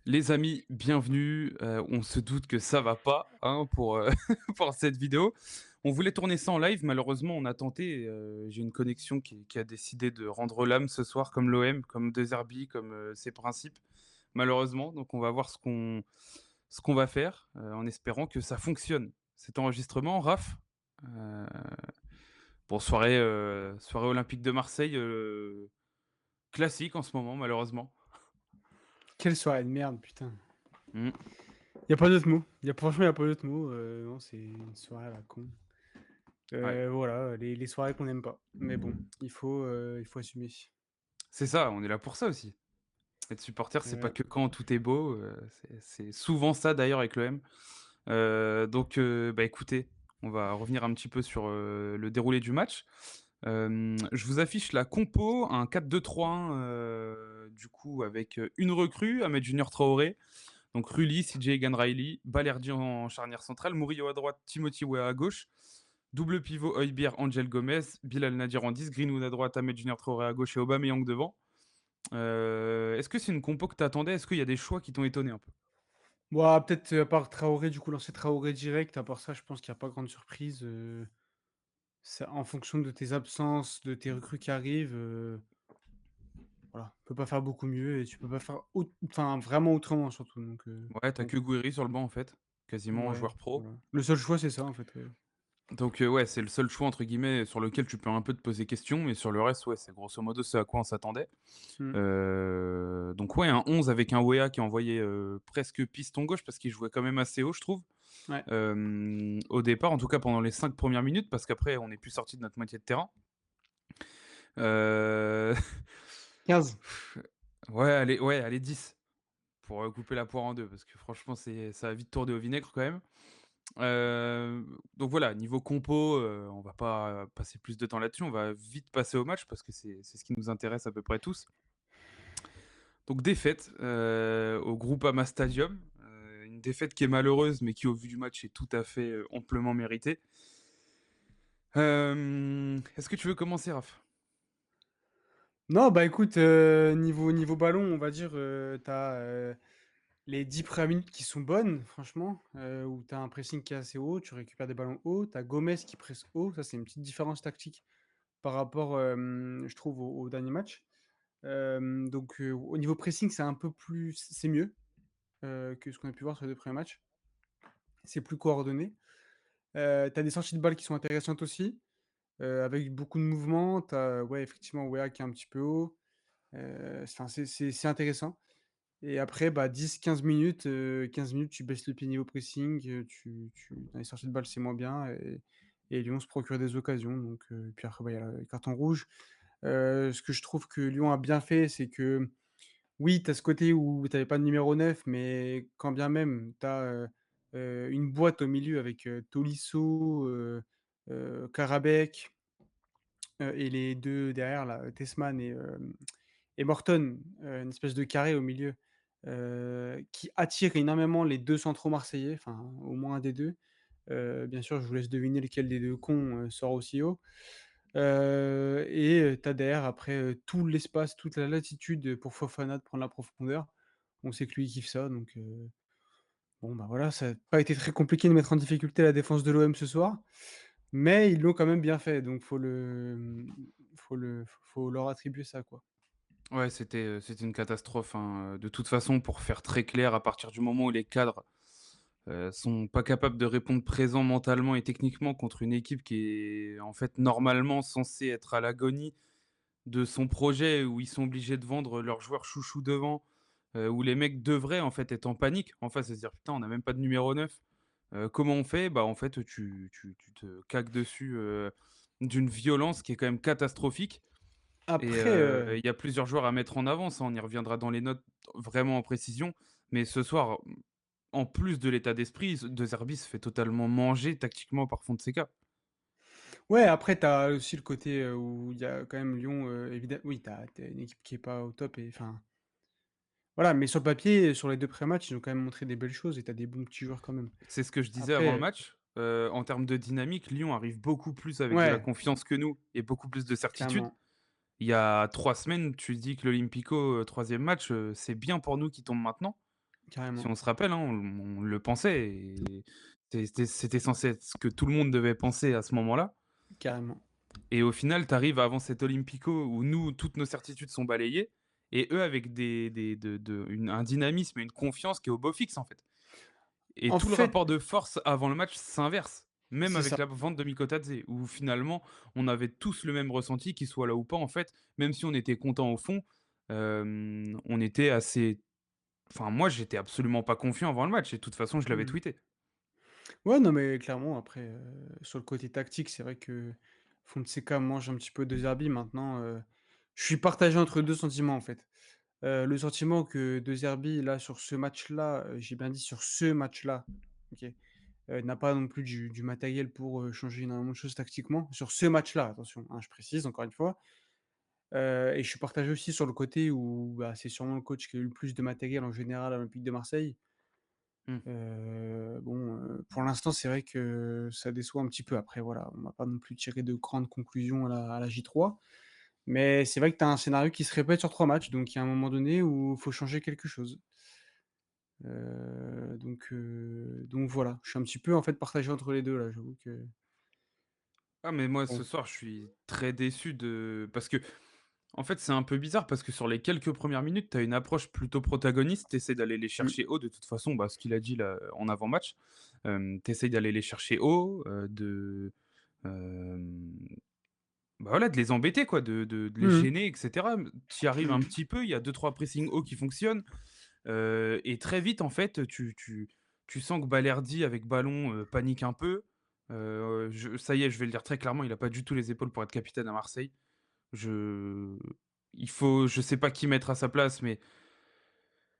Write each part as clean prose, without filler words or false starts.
Les amis, bienvenue. On se doute que ça va pas hein, pour cette vidéo. On voulait tourner ça en live, malheureusement on a tenté. J'ai une connexion qui a décidé de rendre l'âme ce soir comme l'OM, comme De Zerbi, comme ses principes, malheureusement. Donc on va voir ce qu'on va faire en espérant que ça fonctionne. Cet enregistrement, Raph, euh, bon, soirée olympique de Marseille, classique en ce moment, malheureusement. Quelle soirée de merde, putain. Mm. Y a pas d'autre mot. Franchement, y a pas d'autre mot. Non, c'est une soirée à la con. Ouais. Voilà, les soirées qu'on n'aime pas. Mais bon, il faut assumer. C'est ça, on est là pour ça aussi. Être supporter, c'est pas Ouais. que quand tout est beau, c'est souvent ça d'ailleurs avec l'OM. Donc, bah écoutez, on va revenir un petit peu sur le déroulé du match. Je vous affiche la compo, un 4-2-3-1, du coup, avec une recrue, Ahmed Junior Traoré, donc Rulli, CJ Egan Riley, Balerdi en charnière centrale, Murillo à droite, Timothy Weah à gauche, double pivot Højbjerg, Angel Gomez, Bilal Nadir en 10, Greenwood à droite, Ahmed Junior Traoré à gauche et Aubameyang devant. Est-ce que c'est une compo que tu attendais? Est-ce qu'il y a des choix qui t'ont étonné un peu? Bon, peut-être à part Traoré, du coup, lancer Traoré direct. À part ça, je pense qu'il n'y a pas grande surprise. En fonction de tes absences, de tes recrues qui arrivent, voilà, tu peux pas faire beaucoup mieux et tu peux pas faire enfin, vraiment autrement, surtout. Donc, Ouais, t'as bon, que Gouiri sur le banc en fait, quasiment ouais, joueur pro. voilà. Le seul choix, c'est ça, en fait. Ouais. Donc ouais, c'est le seul choix entre guillemets sur lequel tu peux un peu te poser question, mais sur le reste, ouais, c'est grosso modo ce à quoi on s'attendait. Hmm. Donc ouais, un 11 avec un Wea qui envoyait presque piston gauche parce qu'il jouait quand même assez haut, je trouve. Ouais. Au départ, en tout cas pendant les 5 premières minutes, parce qu'après on n'est plus sorti de notre moitié de terrain. Euh... 15. ouais, allez 10 pour couper la poire en deux, parce que franchement, ça a vite tourné au vinaigre quand même. Donc voilà, niveau compo, on va pas passer plus de temps là-dessus, on va vite passer au match parce que c'est ce qui nous intéresse à peu près tous. Donc défaite au Groupama Stadium, une défaite qui est malheureuse mais qui au vu du match est tout à fait amplement méritée. Est-ce que tu veux commencer, Raph? Non, bah écoute, niveau ballon, on va dire, t'as les 10 premières minutes qui sont bonnes, franchement, où tu as un pressing qui est assez haut, tu récupères des ballons hauts, tu as Gomez qui presse haut, ça c'est une petite différence tactique par rapport, je trouve, au dernier match. Donc, au niveau pressing, c'est un peu plus, c'est mieux que ce qu'on a pu voir sur les 2 premiers matchs. C'est plus coordonné. Tu as des sorties de balles qui sont intéressantes aussi, avec beaucoup de mouvements. Tu as, ouais, effectivement, Weah qui est un petit peu haut. Enfin, c'est intéressant. Et après, bah, 10-15 minutes, 15 minutes, tu baisses le pied niveau pressing, dans les sorties de balle, c'est moins bien et Lyon se procure des occasions donc puis après, bah, il y a le carton rouge. Ce que je trouve que Lyon a bien fait, c'est que, oui, tu as ce côté où tu avais pas de numéro 9, mais quand bien même, tu as, une boîte au milieu avec, Tolisso, Karabekh, et les 2 derrière là, Tessman et Morton, une espèce de carré au milieu, qui attire énormément les 2 centraux marseillais, enfin au moins un des 2. Bien sûr, je vous laisse deviner lequel des 2 cons, sort aussi haut. Tu as derrière après, tout l'espace, toute la latitude, pour Fofana de prendre la profondeur. On sait que lui, il kiffe ça donc bon, bah, voilà, ça a pas été très compliqué de mettre en difficulté la défense de l'OM ce soir, mais ils l'ont quand même bien fait donc faut leur attribuer ça, quoi. Ouais, c'était une catastrophe, hein. De toute façon, pour faire très clair, à partir du moment où les cadres sont pas capables de répondre présent mentalement et techniquement contre une équipe qui est en fait normalement censée être à l'agonie de son projet, où ils sont obligés de vendre leurs joueurs chouchous devant, où les mecs devraient en fait être en panique en face et se dire putain on n'a même pas de numéro 9. Comment on fait? Bah en fait tu te caques dessus d'une violence qui est quand même catastrophique. Et Après, il y a plusieurs joueurs à mettre en avant, ça on y reviendra dans les notes vraiment en précision. Mais ce soir, en plus de l'état d'esprit, De Zerbi se fait totalement manger tactiquement par Fonseca. ouais, après, tu as aussi le côté, où il y a quand même Lyon, oui, tu une équipe qui est pas au top et enfin, voilà, mais sur le papier, sur les 2 pré-matchs, ils ont quand même montré des belles choses et tu as des bons petits joueurs quand même. C'est ce que je disais avant le Après, match. En termes de dynamique, Lyon arrive beaucoup plus avec de la ouais, confiance que nous et beaucoup plus de certitude. clairement. Il y a 3 semaines, tu dis que l'Olympico, troisième match, c'est bien pour nous qui tombe maintenant. Si carrément, on se rappelle, hein, on le pensait et c'était censé être ce que tout le monde devait penser à ce moment-là carrément. et au final, tu arrives avant cet Olympico où nous, toutes nos certitudes sont balayées et eux avec un dynamisme et une confiance qui est au beau fixe, en fait. Et En tout le fait rapport de force avant le match s'inverse, même c'est avec ça. la vente de Mikotadze, où finalement, on avait tous le même ressenti, qu'il soit là ou pas, en fait. Même si on était content au fond, on était assez enfin moi, j'étais absolument pas confiant avant le match et de toute façon, je l'avais Mmh. tweeté. Ouais, non, mais clairement, après, sur le côté tactique, c'est vrai que Fonseca mange un petit peu de Zerbi. Maintenant, je suis partagé entre 2 sentiments, en fait. Le sentiment que De Zerbi, là, sur ce match-là, j'ai bien dit sur ce match-là, OK, n'a pas non plus du matériel pour, changer énormément de choses tactiquement. Sur ce match-là, attention, hein, je précise encore une fois. Et je suis partagé aussi sur le côté où, bah, c'est sûrement le coach qui a eu le plus de matériel en général à l'Olympique de Marseille. Mmh. Bon, pour l'instant, c'est vrai que ça déçoit un petit peu. Après voilà, on va pas non plus tirer de grandes conclusions à la J3. Mais c'est vrai que tu as un scénario qui se répète sur 3 matchs, donc il y a un moment donné où il faut changer quelque chose. Donc voilà, je suis un petit peu, en fait, partagé entre les 2 là, j'avoue que Ah mais moi, ce bon. soir, je suis très déçu de parce que en fait, c'est un peu bizarre parce que sur les quelques premières minutes, tu as une approche plutôt protagoniste, tu essaies d'aller les Mmh, chercher haut de toute façon, bah, ce qu'il a dit là, en avant-match. Tu essayes d'aller les chercher haut, hem, bah, voilà, de les embêter quoi, de les mmh mh, gêner et cetera. Tu y arrives un mmh. petit peu, il y a deux trois pressings hauts qui fonctionnent. Et très vite, en fait, tu sens que Balerdi, avec ballon, panique un peu. Je ça y est, je vais le dire très clairement, il a pas du tout les épaules pour être capitaine à Marseille. Je je sais pas qui mettre à sa place, mais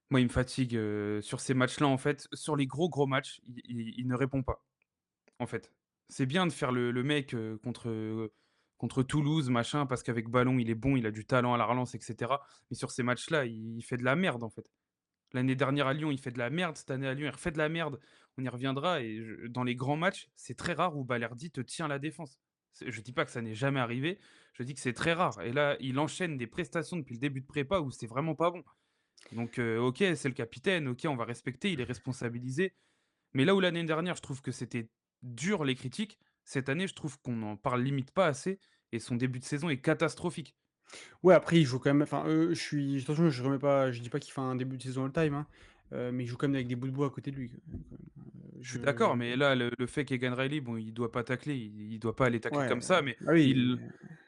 moi, il me fatigue, sur ces matchs-là, en fait. Sur les gros matchs, il ne répond pas, en fait. C'est bien de faire le mec, contre Toulouse, machin, parce qu'avec ballon, il est bon, il a du talent à la relance et cetera. Mais sur ces matchs-là, il fait de la merde, en fait. L'année dernière à Lyon, il fait de la merde. Cette année à Lyon, il refait de la merde. On y reviendra et dans les grands matchs, c'est très rare où Balerdi te tient la défense. Je dis pas que ça n'est jamais arrivé, je dis que c'est très rare et là, il enchaîne des prestations depuis le début de prépa où c'est vraiment pas bon. Donc OK, c'est le capitaine, OK, on va respecter, il est responsabilisé. Mais là où l'année dernière, je trouve que c'était dur les critiques, cette année, je trouve qu'on n'en parle limite pas assez et son début de saison est catastrophique. Ouais, après, il joue quand même enfin, je suis attention, je remets pas je dis pas qu'il fait un début de saison all-time, hein, mais il joue quand même avec des bouts de bois à côté de lui, quand même, Je suis d'accord, je mais là, le fait qu'Egan Riley, bon, il doit pas tacler, il doit pas aller tacler ouais, comme ça, mais ah oui, il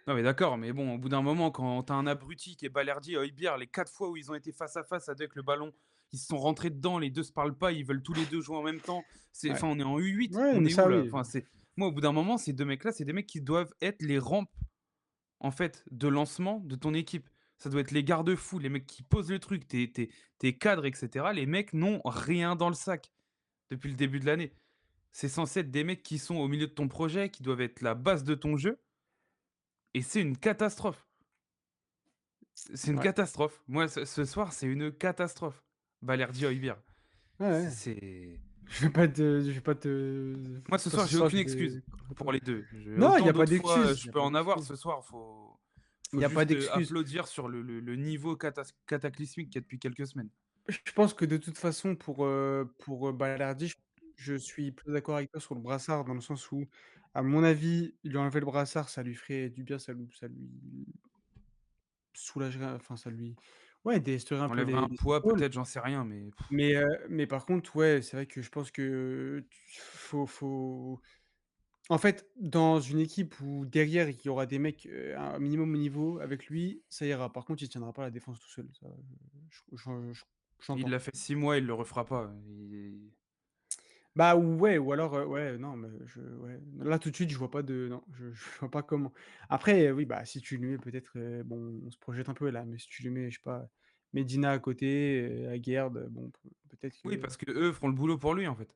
non, mais d'accord, mais bon, au bout d'un moment, quand tu as un abruti qui est Balerdi et Højbjerg, les 4 fois où ils ont été face à face avec le ballon, ils se sont rentrés dedans, les 2 se parlent pas, ils veulent tous les 2 jouer en même temps. ouais. Enfin, on est en U8, Ouais, on mais est où ça là? oui. Enfin, moi, au bout d'un moment, ces 2 mecs-là, c'est des mecs qui doivent être les rampes, en fait, de lancement de ton équipe. Ça doit être les garde-fous, les mecs qui posent le truc, tes cadres et cetera. Les mecs n'ont rien dans le sac depuis le début de l'année. C'est censé être des mecs qui sont au milieu de ton projet, qui doivent être la base de ton jeu et c'est une catastrophe. C'est une Ouais, catastrophe. Moi, ce soir, c'est une catastrophe. Balerdi Højbjerg. ouais, ouais. C'est Je vais pas te moi, ce toi soir, ce j'ai soir, aucune je vais excuse contre pour toi. les 2. Non, il y Autant a pas d'autres fois, d'excuse, il je y a peux pas en avoir, d'excuse. ce soir, Il faut y a pas juste, d'excuse. applaudir sur le niveau cataclysmique qu'il y a depuis quelques semaines. Je pense que de toute façon pour, Balerdi, je suis plus d'accord avec toi sur le brassard dans le sens où, à mon avis, lui enlever le brassard, ça lui ferait du bien, ça lui soulagerait, enfin ça lui ouais, délesterait un peu Enlèverait un les poids épaules. peut-être, j'en sais rien, mais Mais par contre, ouais, c'est vrai que je pense que faut en fait, dans une équipe où derrière il y aura des mecs, un minimum au niveau avec lui, ça ira. Par contre, il tiendra pas la défense tout seul, ça, il j'entends. l'a fait 6 mois, il le refera pas. Il Bah, ouais, ou alors, ouais, non, mais ouais, là tout de suite, je vois pas de non, je vois pas comment. Après, oui, bah, si tu lui mets peut-être, bon, on se projette un peu là, mais si tu lui mets, je sais pas, Medina à côté, Aguerd, bon, peut-être oui, que parce qu'eux feront le boulot pour lui, en fait.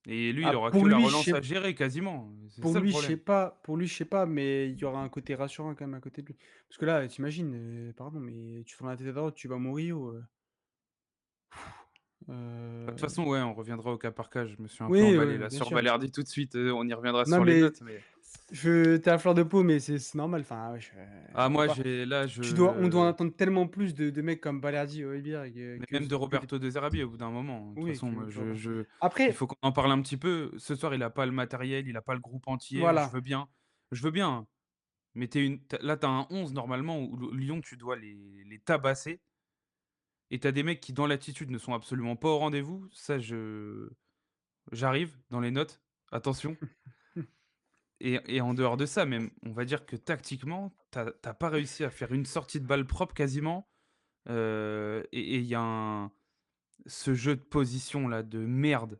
Et lui, il ah, aura que pour la lui, je relance sais à gérer quasiment, c'est pour ça le lui, je sais problème. pas pour lui, je sais pas, mais il y aura un côté rassurant quand même à côté de lui. Parce que là, tu imagines, pardon, mais tu tournes la tête à droite, tu vas mourir ou Bah, de toute heu, façon, ouais, on reviendra au cas par cas. Je me suis un peu oui, emballé ouais, là bien sur sûr. Balerdi tout de suite, on y reviendra Non, sur les mais notes, mais je tu à fleur de peau, mais c'est normal, enfin, wesh, Ah on peut moi pas j'ai là on doit je attendre tellement plus de mecs comme Balerdi, Højbjerg, mais même de que des Roberto De Zerbi au bout d'un moment. De toute oui, façon, que moi voilà. il Après faut qu'on en parle un petit peu. Ce soir, il a pas le matériel, il a pas le groupe entier. voilà, Je veux bien, hein, mais tu as un 11 normalement où Lyon, tu dois les tabasser et tu as des mecs qui, dans l'attitude, ne sont absolument pas au rendez-vous. Ça, j'arrive dans les notes, attention. Et en dehors de ça, même, on va dire que tactiquement, tu pas réussi à faire une sortie de balle propre quasiment, et il y a ce jeu de position là de merde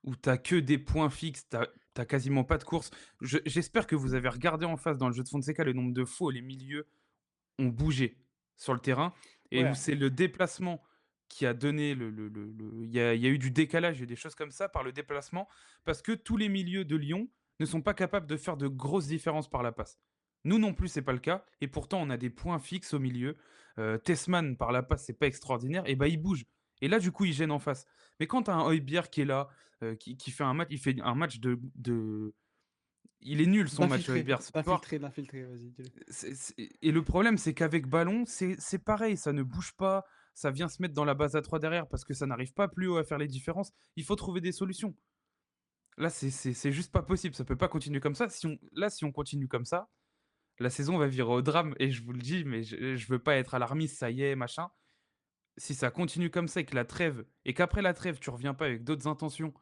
où t'as que des points fixes, t'as quasiment pas de course. J'espère que vous avez regardé en face dans le jeu de Fonseca le nombre de fois où les milieux ont bougé sur le terrain et où ouais. c'est le déplacement qui a donné il y a eu du décalage, il y a eu des choses comme ça par le déplacement, parce que tous les milieux de Lyon ne sont pas capables de faire de grosses différences par la passe. Nous non plus, c'est pas le cas et pourtant on a des points fixes au milieu. Tessman par la passe, c'est pas extraordinaire et bah, il bouge et là, du coup, il gêne en face. Mais quand tu as un Højbjerg qui est là, qui fait un match de il est nul son match D'infiltrer, Højbjerg ce soir. d'infiltrer, d'infiltrer, vas-y, dis-le. C'est et le problème, c'est qu'avec ballon, c'est pareil, ça ne bouge pas, ça vient se mettre dans la base à 3 derrière parce que ça n'arrive pas plus haut à faire les différences. Il faut trouver des solutions. Là, c'est juste pas possible, ça peut pas continuer comme ça. Si on continue comme ça, la saison va virer au drame et je vous le dis, mais je veux pas être alarmiste, ça y est, machin. Si ça continue comme ça et qu'après la trêve, tu reviens pas avec d'autres intentions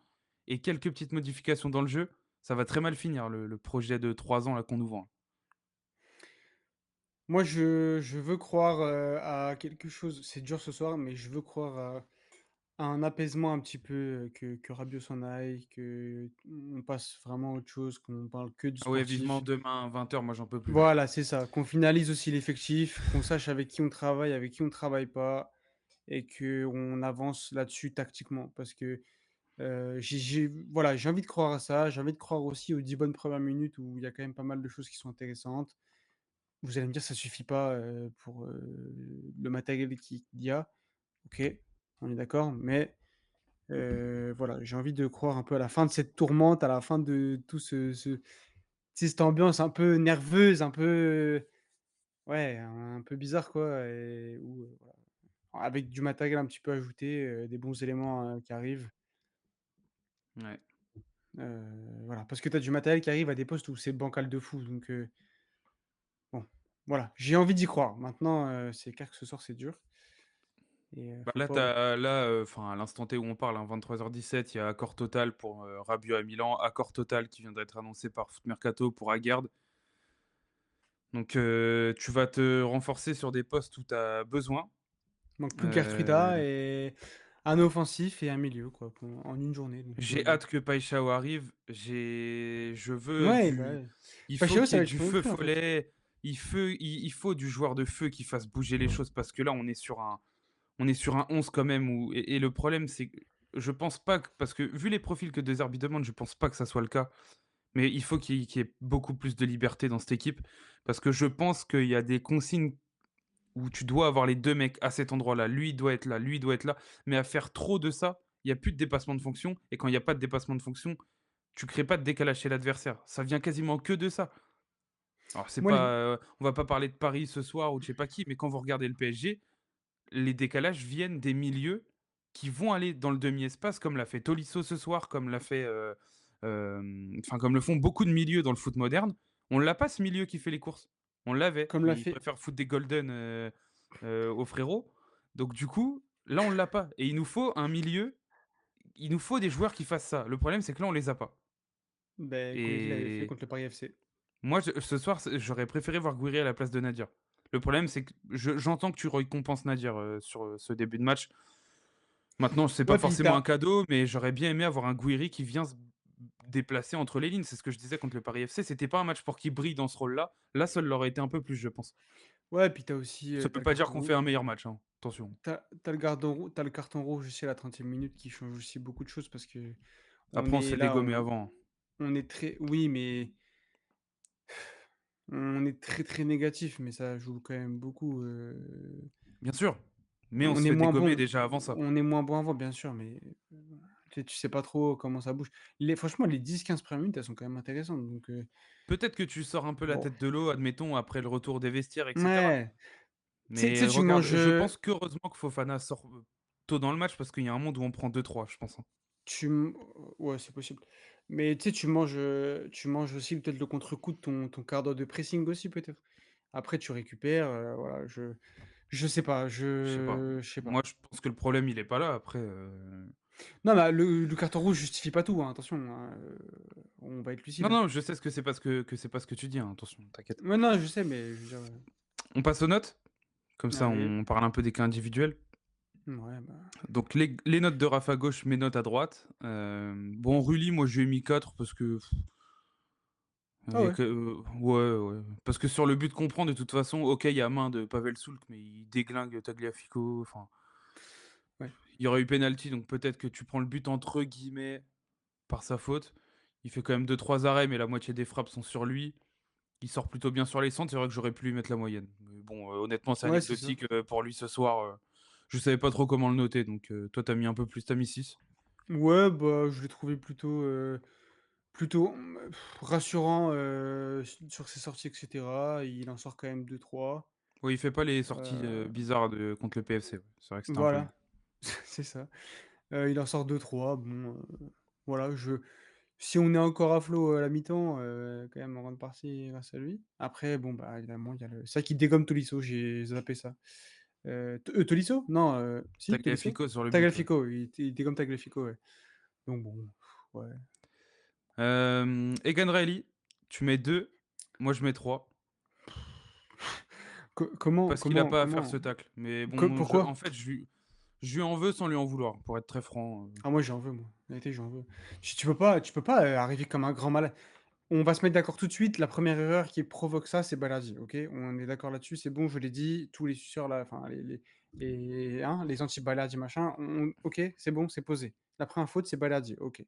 et quelques petites modifications dans le jeu, ça va très mal finir le projet de 3 ans là qu'on nous vend. Moi, je veux croire, à quelque chose. C'est dur ce soir, mais je veux croire à un apaisement un petit peu, que Rabiot s'en aille, qu'on passe vraiment à autre chose, qu'on parle que du Ah ouais, vivement sportif. demain 20 h, moi j'en peux plus là. Voilà, c'est ça, qu'on finalise aussi l'effectif, qu'on sache avec qui on travaille, avec qui on travaille pas et qu'on avance là-dessus tactiquement. Parce que, j'ai envie de croire à ça, j'ai envie de croire aussi aux 10 bonnes premières minutes où il y a quand même pas mal de choses qui sont intéressantes. Vous allez me dire ça suffit pas, pour, le matériel qu'il y a. OK, on est d'accord, mais voilà, j'ai envie de croire un peu à la fin de cette tourmente, à la fin de tout tu sais, cette ambiance un peu nerveuse, un peu, ouais, un peu bizarre quoi et où, voilà, avec du matériel un petit peu ajouté, des bons éléments, qui arrivent, Ouais. voilà. Parce que tu as du matériel qui arrive à des postes où c'est bancal de fou donc bon, voilà. J'ai envie d'y croire. Maintenant, c'est clair que ce soir c'est dur et Bah faut là, pas enfin à l'instant T où on parle, hein, 23h17, il y a accord total pour, Rabiot à Milan, accord total qui vient d'être annoncé par Foot Mercato pour Aguerd. Donc tu vas te renforcer sur des postes où tu as besoin. manque plus que Heu Gertruida et un offensif et un milieu quoi, en une journée donc tout va J'ai bien. hâte que Paixão arrive. Je veux Ouais, bah, du ouais. il faut Pacheco qu'il y ça ait va être du non feu plus en fait. follet, il faut du joueur de feu qui fasse bouger les choses parce que là, on est sur un 11 quand même où et le problème, c'est que je pense pas que parce que vu les profils que De Zerbi demande, je pense pas que ça soit le cas. Mais il faut qu'il y ait beaucoup plus de liberté dans cette équipe parce que je pense qu'il y a des consignes où tu dois avoir les 2 mecs à cet endroit-là. Lui, il doit être là, lui, il doit être là. Mais à faire trop de ça, il y a plus de dépassement de fonction et quand il y a pas de dépassement de fonction, tu crées pas de décalage chez l'adversaire. Ça vient quasiment que de ça. Alors c'est Moi pas, les on va pas parler de Paris ce soir ou de je sais pas qui, mais quand vous regardez le PSG, les décalages viennent des milieux qui vont aller dans le demi-espace comme l'a fait Tolisso ce soir, comme l'a fait, enfin comme le font beaucoup de milieux dans le foot moderne. On l'a pas ce milieu qui fait les courses. On l'avait, comme mais l'a ils fait préfèrent foutre des golden, aux frérots. Donc du coup, là on l'a pas et il nous faut des joueurs qui fassent ça. Le problème c'est que là on les a pas beh, Gouiri l'avait fait et contre le Paris FC. moi ce soir, j'aurais préféré voir Gouiri à la place de Nadir. Le problème c'est que j'entends que tu récompenses Nadir, sur, ce début de match. Maintenant, c'est pas Ouais, puis tu forcément un cadeau, mais j'aurais bien aimé avoir un Gouiri qui vient se déplacer entre les lignes. C'est ce que je disais contre le Paris FC. C'était pas un match pour qu'il brille dans ce rôle-là. Là, ça l'aurait été un peu plus, je pense. ouais, puis tu as aussi, Ça tu veut le pas dire carton qu'on fait rouge un meilleur match, hein. Attention. tu le carton rouge aussi à la 30e minute qui change aussi beaucoup de choses parce qu'on Après, on se est fait là, dégommer avant, hein. on est très oui, mais on est très, très négatif, mais ça joue quand même beaucoup, Bien sûr, mais on on se est fait moins dégommer bon déjà avant ça. on est moins bon avant, bien sûr, mais tu sais pas trop comment ça bouge. Franchement, les 10-15 premières minutes, elles sont quand même intéressantes, donc Peut-être que tu sors un peu la bon. tête de l'eau, admettons, après le retour des vestiaires et cetera. Ouais, tu Mais sais, tu regarde, manges, je pense qu'heureusement que Fofana sort, tôt dans le match parce qu'il y a un monde où on prend 2-3, je pense, hein. tu m ouais, c'est possible. Mais tu sais, tu manges aussi peut-être le contre-coup de ton quart d'heure de pressing aussi peut-être. Après tu récupères, voilà, je sais pas, Je sais pas. je sais pas. Moi, je pense que le problème, il est pas là. Après, Non, mais le carton rouge justifie pas tout, hein, attention, hein, on va être non, lucide. non, je sais ce que c'est pas c'est pas ce que tu dis, hein, attention, t'inquiète. Ouais, non, je sais, mais je veux dire, On passe aux notes? Comme ça, allez, on parle un peu des cas individuels. ouais, bah, Donc les notes de Raph à gauche, mes notes à droite. Bon, Rully, moi, je lui ai mis 4 parce que ah il y a ouais, que ouais, ouais, parce que sur le but qu'on prend, de toute façon, OK, il y a main de Pavel Soulk, mais il déglingue Tagliafico, enfin, ouais, il y aurait eu penalty, donc peut-être que tu prends le but entre guillemets «par sa faute». Il fait quand même deux trois arrêts, mais la moitié des frappes sont sur lui. Il sort plutôt bien sur les centres, c'est vrai que j'aurais pu lui mettre la moyenne. Mais bon, honnêtement, c'est ouais, c'est ça. anecdotique, pour lui ce soir, je savais pas trop comment le noter, donc toi, tu as mis un peu plus, tu as mis 6. Ouais, bah, je l'ai trouvé plutôt, rassurant, sur ses sorties et cetera. Il en sort quand même 2-3. Oui, il fait pas les sorties, Heu, bizarres de contre le PFC, ouais. C'est vrai que c'était un peu mieux. voilà, c'est ça. Il en sort 2-3. Bon, voilà, si on est encore à flot à la mi-temps, quand même en grande partie grâce à lui. Après bon, bah, évidemment, il y a c'est vrai qu'il dégomme Tolisso, j'ai zappé ça. Tolisso? Non, si Tolisso? Tagliafico sur le but, ouais. Tagliafico, il dégomme Tagliafico, ouais. Donc bon, ouais. Egan Riley, tu mets 2, moi je mets 3 Co comment parce qu'il a comment pas à faire comment ce tacle. Mais co bon, pourquoi? en fait, je lui en veux sans lui en vouloir, pour être très franc. Ah moi j'en veux moi, en vérité j'en veux. Tu peux pas, arriver comme un grand malade. On va se mettre d'accord tout de suite, la première erreur qui provoque ça, c'est Balerdi, OK? On est d'accord là-dessus, c'est bon, je l'ai dit, tous les suceurs là, enfin les anti-Balerdi machin, OK, c'est bon, c'est posé. La première faute, c'est Balerdi, OK.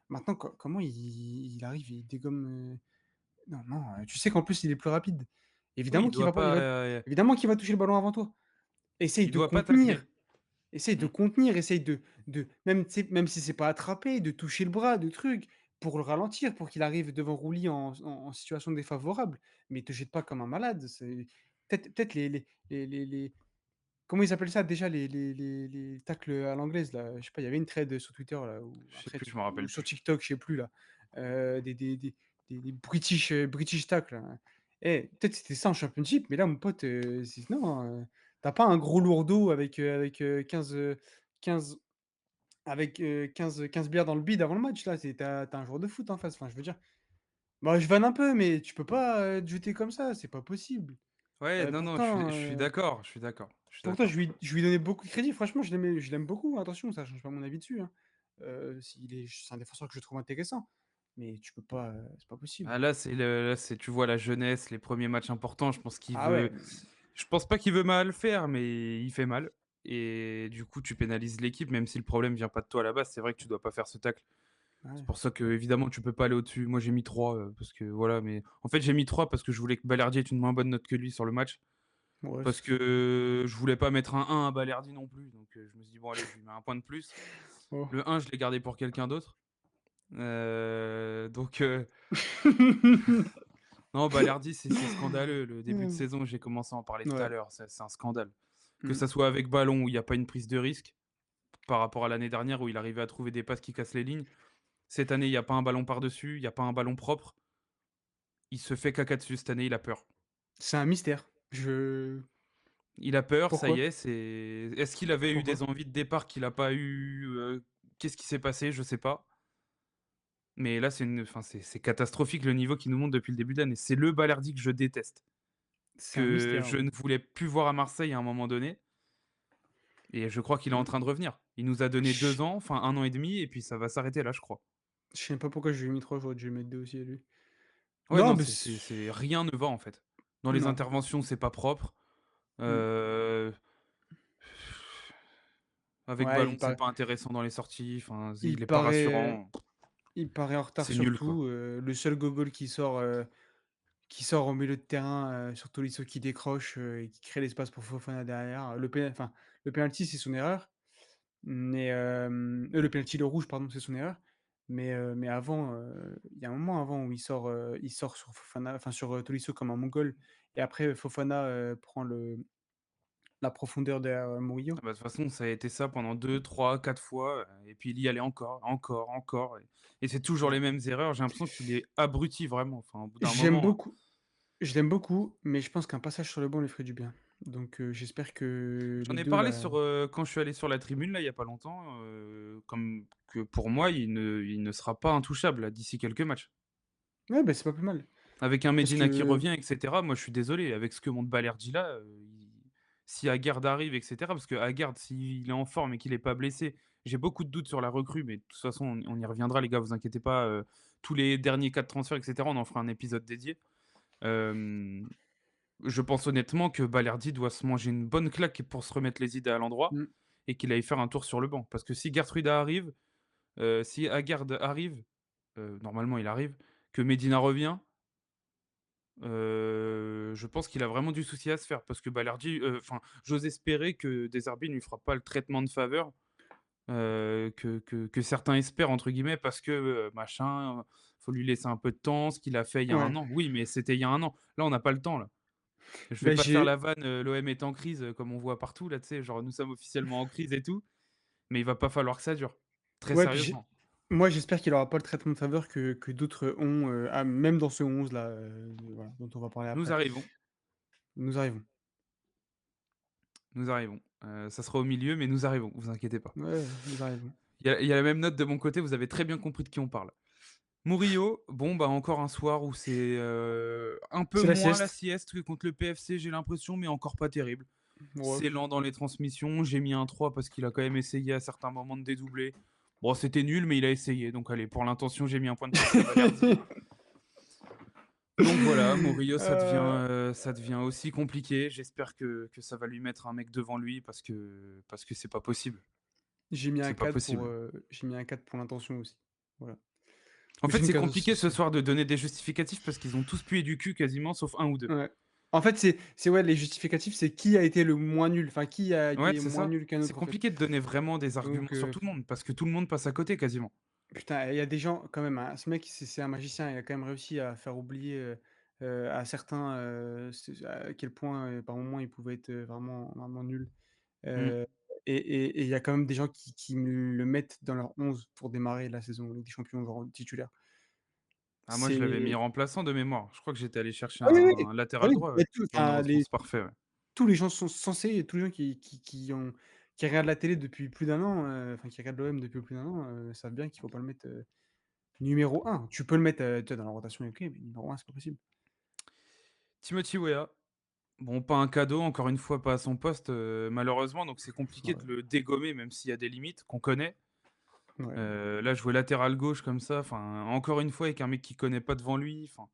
Maintenant comment il arrive, il dégomme, non, non, tu sais qu'en plus il est plus rapide. Oui, Évidemment qu'il va pas heu, évidemment qu'il va toucher le ballon avant toi. Essaye il de doit pas tacler. contenir. Essaye de Mmh. contenir, essaye de même, tu sais, même si c'est pas attraper, de toucher le bras, de trucs, pour le ralentir, pour qu'il arrive devant Rouli en situation défavorable. Mais te jette pas comme un malade, c'est peut-être les comment ils appellent ça déjà les tacles à l'anglaise là? Je sais pas, il y avait une trend sur Twitter là ou Je un sais thread plus, je sur me ou rappelle sur plus. TikTok, je sais plus là, des British tackle là. Eh, peut-être c'était ça en championship, mais là mon pote, c'est non, tu pas un gros lourdeau avec, 15 15 bières dans le bide avant le match là, tu as un joueur de foot en face, enfin je veux dire. Bah, je vanne un peu, mais tu peux pas, te jeter comme ça, c'est pas possible. Ouais, non, non, Pourtant, je suis d'accord, je suis d'accord, je suis pourtant d'accord. je lui donnais beaucoup de crédit. Franchement, je l'aime beaucoup, attention, ça change pas mon avis dessus, hein. C'est un défenseur que je trouve intéressant, mais tu peux pas, c'est pas possible. Ah là, c'est tu vois la jeunesse, les premiers matchs importants, Ah ouais, je pense pas qu'il veut mal faire, mais il fait mal et du coup, tu pénalises l'équipe, même si le problème vient pas de toi à la base. C'est vrai que tu dois pas faire ce tacle. C'est ouais, pour ça qu'évidemment, tu peux pas aller au-dessus. Moi, j'ai mis 3 parce que voilà, mais en fait, j'ai mis 3 parce que je voulais que Balerdi ait une moins bonne note que lui sur le match, ouais, parce que je voulais pas mettre un 1 à Balerdi non plus, donc je me suis dit: «Bon allez, je lui mets un point de plus». oh. Le 1, je l'ai gardé pour quelqu'un d'autre, donc non, Balerdi, c'est scandaleux. Le début de Mmh. saison, j'ai commencé à en parler tout à Ouais. l'heure, c'est un scandale. Que Mmh. ça soit avec ballon où il y a pas une prise de risque, par rapport à l'année dernière où il arrivait à trouver des passes qui cassent les lignes. Cette année, il y a pas un ballon par-dessus, il y a pas un ballon propre. Il se fait caca dessus cette année, il a peur. C'est un mystère. Je Il a peur, ça y Pourquoi? est, c'est est-ce qu'il avait eu Pourquoi? des envies de départ qu'il a pas eu, qu'est-ce qui s'est passé? Je sais pas. Mais là, c'est catastrophique le niveau qu'il nous montre depuis le début de l'année. C'est le Balerdi que je déteste, C'est un que mystère, je ouais. ne voulais plus voir à Marseille à un moment donné et je crois qu'il est en Mmh. train de revenir. Il nous a donné Je 2 ans, enfin 1 an et demi et puis ça va s'arrêter là, je crois. je sais même pas pourquoi je lui ai mis 3, j'aurais dû lui mettre 2 aussi à lui. Ouais, Non, non, mais c c'est rien ne va, en fait. Dans les non. interventions, c'est pas propre, Mmh. heu, avec Ouais, ballon, c'est pas intéressant dans les sorties, enfin, il il est pas paraît rassurant. il paraît en retard C'est sur nul, quoi. tout, le seul gogol qui sort au milieu de terrain, sur Tolisso qui décroche, et qui crée l'espace pour Fofana derrière. Le penalty, c'est son erreur, mais le penalty, le rouge, pardon, c'est son erreur. Mais avant, il y a un moment avant où il sort sur Fofana, enfin sur, Tolisso comme un mongol et après Fofana, prend la profondeur derrière, Ah Murillo. bah, de toute façon, ça a été ça pendant 2, 3, 4 fois, et puis il y allait encore, encore, encore et c'est toujours les Ouais. mêmes erreurs. J'ai l'impression qu'il est abruti vraiment, enfin au bout d'un J'aime moment. beaucoup je l'aime beaucoup, mais je pense qu'un passage sur le banc lui ferait du bien. Donc j'espère que J'en les ai 2 parlé là sur, quand je suis allé sur la tribune là, il y a pas longtemps, comme que pour moi il ne sera pas intouchable là, d'ici quelques matchs. ouais, bah, c'est pas plus mal. Avec un Parce Medina qui que revient et cetera, moi je suis désolé, avec ce que montre Balerdi là, il si Aguerd arrive et cetera, parce que Aguerd s'il est en forme et qu'il est pas blessé, j'ai beaucoup de doutes sur la recrue, mais de toute façon on y reviendra les gars, vous inquiétez pas, tous les derniers cas de transfert et cetera, on en fera un épisode dédié. Hem, je pense honnêtement que Balerdi doit se manger une bonne claque pour se remettre les idées à l'endroit mmh, et qu'il aille faire un tour sur le banc. Parce que si Gertruida arrive, si Aguerd arrive, normalement il arrive, que Medina revient, je pense qu'il a vraiment du souci à se faire parce que Balerdi, enfin, j'ose espérer que Deserbi ne lui fera pas le traitement de faveur, que certains «espèrent» entre guillemets parce que, machin, faut lui laisser un peu de temps, ce qu'il a fait il y a ouais. 1 an. Oui, mais c'était il y a 1 an. Là, on n'a pas le temps là. Je vais Bah, pas te faire la j'ai vanne, l'OM est en crise, comme on voit partout là, tu sais, genre nous sommes officiellement en crise et tout, mais il va pas falloir que ça dure. Très ouais, puis j'ai sérieusement. moi, j'espère qu'il aura pas le traitement de faveur que d'autres ont, même dans ce 11 là, voilà, dont on va parler Nous après. arrivons, Nous arrivons. nous arrivons. Ça sera au milieu, mais nous arrivons, vous inquiétez pas. Ouais, nous arrivons. Il y a la même note de mon côté, vous avez très bien compris de qui on parle. Murillo, bon, bah, encore un soir où c'est, un peu C'est la moins la sieste. sieste que contre le PFC, j'ai l'impression, mais encore pas terrible. Ouais, C'est lent dans les transmissions, j'ai mis un 3 parce qu'il a quand même essayé à certains moments de dédoubler. Bon, c'était nul, mais il a essayé, donc allez, pour l'intention, j'ai mis un point de plus à Balerdi. Donc voilà, Murillo, Heu, ça devient aussi compliqué. J'espère que ça va lui mettre un mec devant lui parce que c'est pas possible. C'est pas possible. j'ai mis un 4 pour l'intention aussi. Voilà. En J'ai fait, une c'est 4 compliqué ce aussi. soir de donner des justificatifs parce qu'ils ont tous pué du cul quasiment, sauf un ou deux. Ouais. En fait, c'est ouais, les justificatifs, c'est qui a été le moins nul, enfin qui a Ouais, été c'est moins ça. nul qu'un C'est autre, en fait. compliqué de donner vraiment des arguments Donc sur tout le monde parce que tout le monde passe à côté quasiment. putain, il y a des gens quand même, hein, ce mec, c'est un magicien, il a quand même réussi à faire oublier, à certains, à quel point, par moments, il pouvait être, vraiment vraiment nul. Mmh. Heu et il y a quand même des gens qui le mettent dans leur 11 pour démarrer la saison Ligue des champions, genre titulaire. Ah moi, je l'avais mis C'est remplaçant de mémoire. Je crois que j'étais allé chercher ah oui, oui, un ah latéral oui, droit, mais ouais, dans nos réponses parfait, ouais. tous les gens sont censés, tous les gens qui regardent la télé depuis plus d'un an, enfin qui regardent l'OM depuis plus d'un an, savent bien qu'il faut pas le mettre, numéro un. Tu peux le mettre, tu vois, dans la rotation, OK, mais numéro un, c'est pas possible. Timothy Weah, bon, pas un cadeau, encore une fois, pas à son poste, malheureusement, donc c'est compliqué de Ouais, le dégommer, même s'il y a des limites qu'on connaît. ouais. Là, jouer latéral gauche comme ça, enfin, encore une fois avec un mec qu'il connaît pas devant lui, enfin,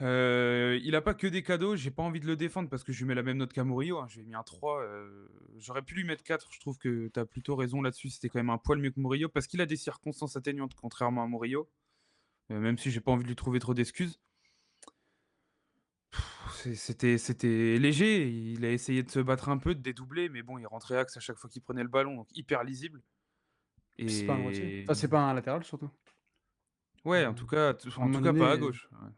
il a pas que des cadeaux, j'ai pas envie de le défendre parce que je lui mets la même note qu'à Murillo, hein, je lui ai mis un 3, j'aurais pu lui mettre 4. Je trouve que tu as plutôt raison là-dessus, c'était quand même un poil mieux que Murillo parce qu'il a des circonstances atténuantes contrairement à Murillo, même si j'ai pas envie de lui trouver trop d'excuses. C'était léger, il a essayé de se battre un peu, de dédoubler, mais bon, il rentrait axe à chaque fois qu'il prenait le ballon, donc hyper lisible Puis c'est pas un droitier. et Enfin, c'est pas un latéral surtout. ouais, Heu, à un en tout moment cas pas à donné gauche, ouais. un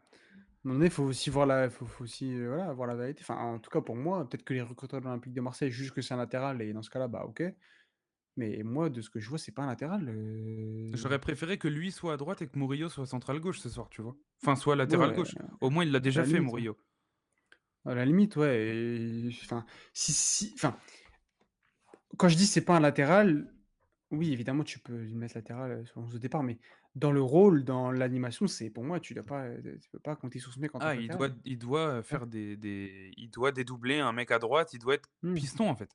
moment donné, faut aussi voir faut aussi, voilà, voir la vérité. Enfin, en tout cas pour moi, peut-être que les recruteurs de l'Olympique de Marseille jugent que c'est un latéral et dans ce cas-là, bah, OK. Mais moi, de ce que je vois, c'est pas un latéral, J'aurais préféré que lui soit à droite et que Murillo soit central gauche ce soir, tu vois? Enfin, soit ouais, latéral ouais, gauche. Au moins, il l'a à déjà la fait limite, ouais. Murillo. À la limite, ouais et enfin, si enfin, quand je dis c'est pas un latéral, oui, évidemment, tu peux le mettre latéral, sur le 11 de départ, mais dans le rôle, dans l'animation, c'est pour moi, tu peux pas compter sur ce mec en tant Ah, que latéral. il doit Ouais. faire il doit dédoubler un mec à droite, il doit être Mmh. piston, en fait.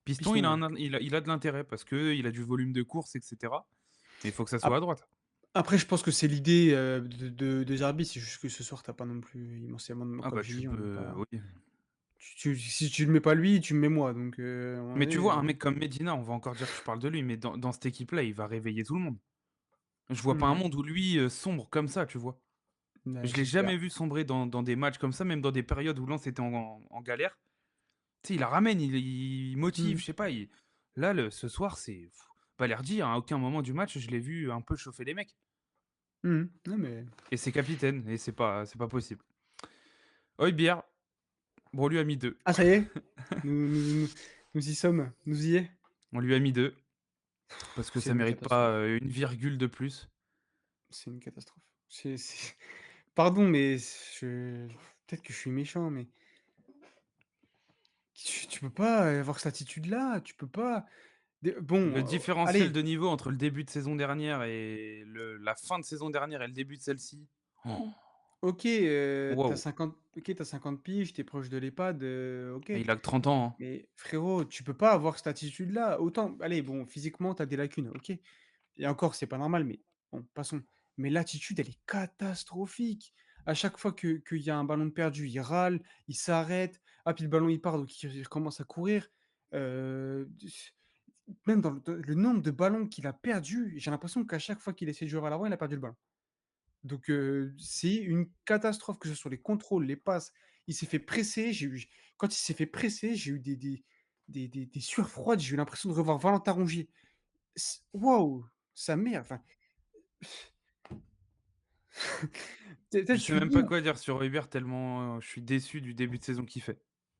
Piston, Piston, ouais. il a de l'intérêt parce qu'il a du volume de course et cetera, mais il faut que ça soit à Ap droite. après, je pense que c'est l'idée, de Zerbi, c'est juste que ce soir, tu as pas non plus immensément de Ah comme bah, j'ai tu dit, on n'est peux pas oui. si tu le mets pas lui, tu me mets moi, donc à un moment Mais tu donné, vois, un mec comme Medina, on va encore dire que je parle de lui, mais dans cette équipe-là, il va réveiller tout le monde. Je vois pas un mmh, monde où lui, sombre comme ça, tu vois? bah, Je l'ai jamais j'espère. vu sombrer dans des matchs comme ça, même dans des périodes où Lens était en galère. Tu sais, il la ramène, il motive, Mmh. je sais pas, il là, ce soir, c'est fou. Balerdi, à aucun moment du match, je l'ai vu un peu chauffer les mecs Mmh. Non mais et c'est capitaine et c'est pas possible. Højbjerg, bon, on lui a mis 2. ah ça y est? Nous y sommes, nous y est? On lui a mis 2 parce que C'est ça une mérite pas, catastrophe, une virgule de plus. c'est une catastrophe. C'est pardon, mais je peut-être que je suis méchant, mais tu peux pas avoir cette attitude-là, tu peux pas Le bon, différentiel allez, de niveau entre le début de saison dernière et la fin de saison dernière et le début de celle-ci. OK, tu Waouh! 50 OK, tu 50 piges, tu es proche de l'EHPAD, OK. Il a que 30 ans, hein. Mais frérot, tu peux pas avoir cette attitude-là. Autant allez, bon, physiquement, tu as des lacunes, OK. Et encore, c'est pas normal, mais bon, passons. Mais l'attitude, elle est catastrophique. À chaque fois qu'il y a un ballon de perdu, il râle, il s'arrête. Ah, puis le ballon, il part, donc il recommence à courir. Heu, même dans le nombre de ballons qu'il a perdus, j'ai l'impression qu'à chaque fois qu'il essaie de jouer vers l'avant, il a perdu le ballon. Donc c'est une catastrophe, que ce soit les contrôles, les passes. Il s'est fait presser, j'ai eu quand il s'est fait presser, j'ai eu des sueurs froides, j'ai eu l'impression de revoir Valentin Rongier. Waouh! Sa mère, enfin, peut-être Je je sais suis même pas dur, quoi dire sur Højbjerg tellement, je suis déçu du début de saison qu'il fait.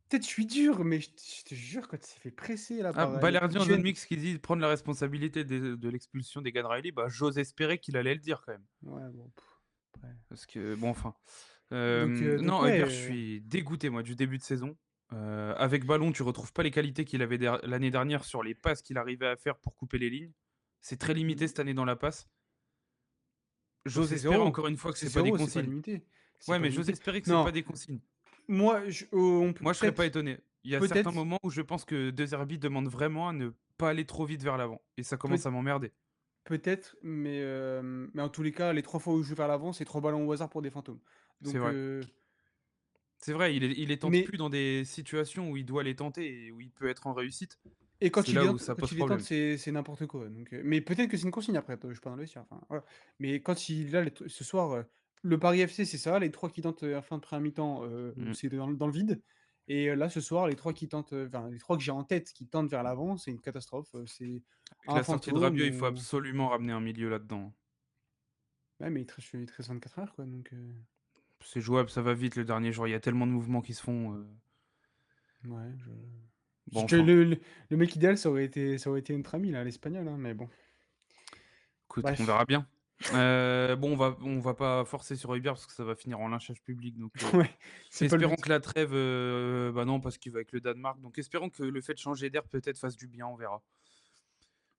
peut-être je suis dur, mais je te jure, quand il s'est fait presser là Ah, par, Balerdi l'équipe en zone jeune, mixte qui dit prendre la responsabilité de l'expulsion des Riley, bah, j'ose espérer qu'il allait le dire quand même. ouais, bon, ouais. Parce que bon, enfin, Donc non, ouais, Højbjerg, je suis dégoûté moi du début de saison. Avec ballon, tu retrouves pas les qualités qu'il avait l'année dernière sur les passes qu'il arrivait à faire pour couper les lignes. C'est très limité mmh, cette année dans la passe. bah, J'ose espérer encore une fois que c'est c'est pas des 0, c'est pas consignes. limité, c'est Ouais, pas mais j'ose limité. espérer que c'est pas Non, des consignes. moi je on peut Moi, je serais pas peut-être étonné. Il y a certains peut-être moments où je pense que De Zerbi demande vraiment à ne pas aller trop vite vers l'avant et ça commence peut à m'emmerder. peut-être, mais en tous les cas, les 3 fois où je joue vers l'avant, c'est 3 ballons au hasard pour des fantômes. C'est Donc vrai. C'est vrai, il les tente plus mais dans des situations où il doit les tenter et où il peut être en réussite. et C'est là où ça pose quand il les tente, problème. c'est n'importe quoi, donc mais peut-être que c'est une consigne après, je suis pas dans le vestiaire, enfin, voilà. Mais quand il a les tr ce soir, le Paris FC, c'est ça, les 3 qui tentent, en fin de première mi-temps, Mmh. c'est dans le vide et là, ce soir, les 3 qui tentent, enfin, les 3 que j'ai en tête qui tentent vers l'avant, c'est une catastrophe, c'est Avec un la sortie de fantôme Rabiot, il faut ou absolument ramener un milieu là-dedans. ouais, mais il te reste 24 heures, quoi, donc C'est jouable, ça va vite le dernier jour, il y a tellement de mouvements qui se font, ouais, bon, je enfin, le mec idéal, ça aurait été notre ami là, l'Espagnol, hein, mais bon. écoute, on Bref, verra bien. Bon, on va pas forcer sur Højbjerg parce que ça va finir en lynchage public, donc ouais, c'est pas le espérons but. que la trêve, bah, non, parce qu'il va avec le Danemark, donc espérons que le fait de changer d'air peut-être fasse du bien, on verra.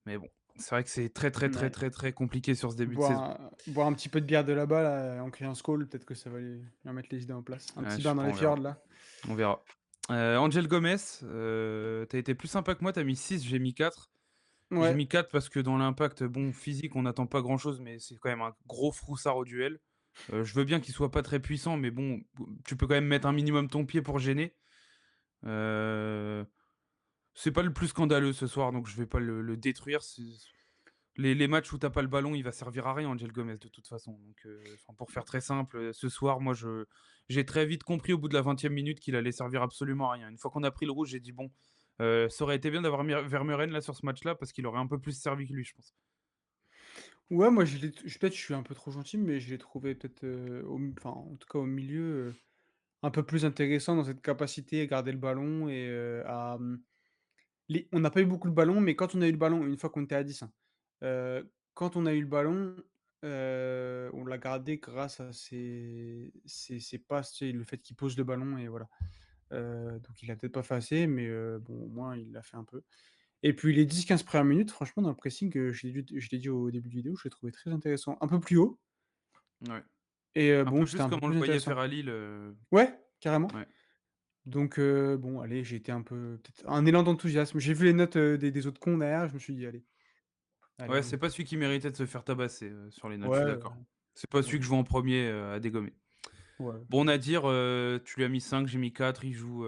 Mais bon, c'est vrai que c'est très, très, très, Ouais. très, très compliqué sur ce début de saison. Boire un petit peu de bière de là-bas, là, en criant skål, peut-être que ça va lui remettre les idées en place. Un petit Je bar sais dans pas, les on verra. fjords, là. On verra. Angel Gomez, tu été plus sympa que moi, tu as mis 6, j'ai mis 4. J'ai Ouais, mis 4 parce que dans l'impact, bon, physique, on n'attend pas grand-chose, mais c'est quand même un gros froussard au duel. Je veux bien qu'il soit pas très puissant, mais bon, tu peux quand même mettre un minimum ton pied pour gêner. Heu, c'est pas le plus scandaleux ce soir, donc je vais pas le détruire. Les matchs où tu pas le ballon, il va servir à rien, Angel Gomez, de toute façon. Donc, enfin, pour faire très simple, ce soir, moi, j'ai très vite compris au bout de la 20e minute qu'il allait servir absolument à rien. Une fois qu'on a pris le rouge, j'ai dit: «Bon, ça aurait été bien d'avoir Vermeuren là sur ce match-là parce qu'il aurait un peu plus servi que lui, je pense». ouais, moi, peut-être je suis un peu trop gentil, mais je l'ai trouvé peut-être, enfin, en tout cas, au milieu, un peu plus intéressant dans cette capacité à garder le ballon et on n'a pas eu beaucoup de ballons, mais quand on a eu le ballon, une fois qu'on était à 10, hein, quand on a eu le ballon, on l'a gardé grâce à ses passes, tu sais, le fait qu'il pose le ballon et voilà. Donc il a peut-être pas fait assez, mais bon, au moins il l'a fait un peu et puis les 10-15 premières minutes, franchement, dans le pressing, je l'ai dit au début de vidéo, je l'ai trouvé très intéressant. Un peu plus haut Ouais. et Un bon, peu c'était plus un peu comme on le plus voyait faire intéressant. à Lille, Ouais, carrément. ouais. Donc bon, allez, j'ai été un peu peut-être un élan d'enthousiasme. J'ai vu les notes, des autres cons derrière, je me suis dit: «Allez, allez, Ouais, on y c'est va». pas celui qui méritait de se faire tabasser, sur les notes, je suis Ouais, d'accord. C'est pas celui ouais, que je vois en premier à dégommer. ouais, Bon, Nadir, tu lui as mis 5, j'ai mis 4. Il joue,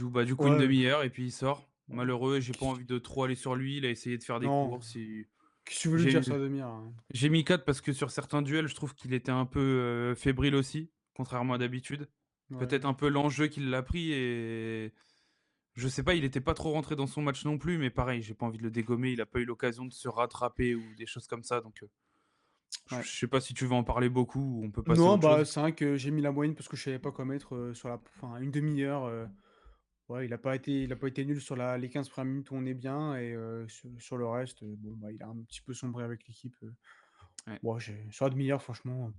bah, du coup, une ouais, demi heure et puis il sort. ouais. Malheureux, j'ai pas Qu'est-ce envie de trop aller sur lui. Il a essayé de faire des non, courses et qu'est-ce que tu veux lui j'ai dire eu sur la demi-heure, hein? j'ai mis 4 parce que sur certains duels, je trouve qu'il était un peu, fébrile aussi, contrairement à d'habitude. Ouais, Peut-être un peu l'enjeu qui l'a pris Je sais pas, il était pas trop rentré dans son match non plus, mais pareil, j'ai pas envie de le dégommer. Il a pas eu l'occasion de se rattraper ou des choses comme ça, donc Ouais. je sais pas si tu veux en parler beaucoup ou on peut passer à Non, autre bah, chose? c'est vrai que j'ai mis la moyenne parce que je savais pas quoi mettre, sur la enfin, une demi-heure, ouais, il a pas été nul sur les 15 premières minutes où on est bien et sur le reste, bon, bah, il a un petit peu sombré avec l'équipe, Ouais. bon, sur la demi-heure franchement,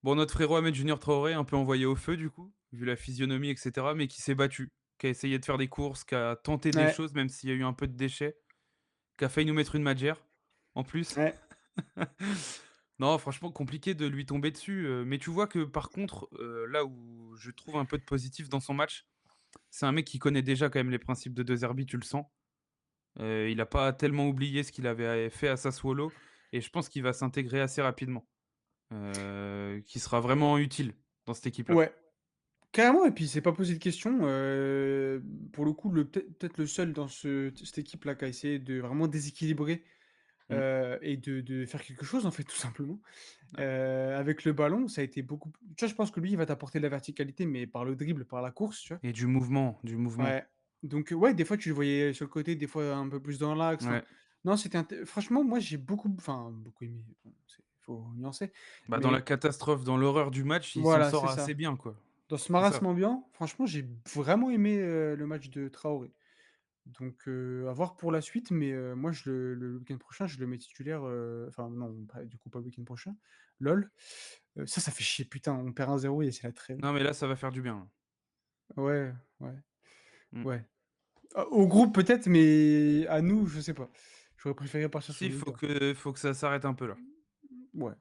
Bon, notre frérot Ahmed Junior Traoré, un peu envoyé au feu du coup, vu la physionomie et cetera, mais qui s'est battu, qui a essayé de faire des courses, qui a tenté des ouais, choses même s'il y a eu un peu de déchets, qui a failli nous mettre une Madjer, en plus. ouais, Non, franchement compliqué de lui tomber dessus, mais tu vois que par contre, là où je trouve un peu de positif dans son match, c'est un mec qui connaît déjà quand même les principes de De Zerbi, tu le sens. Il a pas tellement oublié ce qu'il avait fait à Sassuolo et je pense qu'il va s'intégrer assez rapidement, qu'il sera vraiment utile dans cette équipe-là. ouais, carrément et puis il s'est pas posé de questions, pour le coup, peut-être le seul dans cette équipe-là qui a essayé de vraiment déséquilibrer, Mmh, et de faire quelque chose, en fait, tout simplement. ouais Avec le ballon, ça a été beaucoup tu vois, je pense que lui, il va t'apporter de la verticalité, mais par le dribble, par la course, tu vois? et du mouvement, du mouvement. Ouais, donc ouais, des fois, tu le voyais sur le côté, des fois un peu plus dans l'axe, enfin, Ouais, non, c'était franchement, moi, j'ai beaucoup aimé, bon, faut nuancer, bah, dans la mais catastrophe, dans l'horreur du match, il s'en voilà, sort c'est assez ça. bien, quoi. Dans ce C'est ça. marasme ambiant, franchement, j'ai vraiment aimé, le match de Traoré. Donc à voir pour la suite, mais moi je le week-end prochain, je le mets titulaire, enfin non, pas du coup pas le week-end prochain, lol. Ça fait chier, putain, on perd 1-0 et c'est la trêve. Non, mais là, ça va faire du bien, là. Ouais, ouais, Mmh. ouais. Au groupe peut-être, mais à nous, je sais pas. J'aurais préféré partir sur Si, une victoire. faut que ça s'arrête un peu, là. Ouais.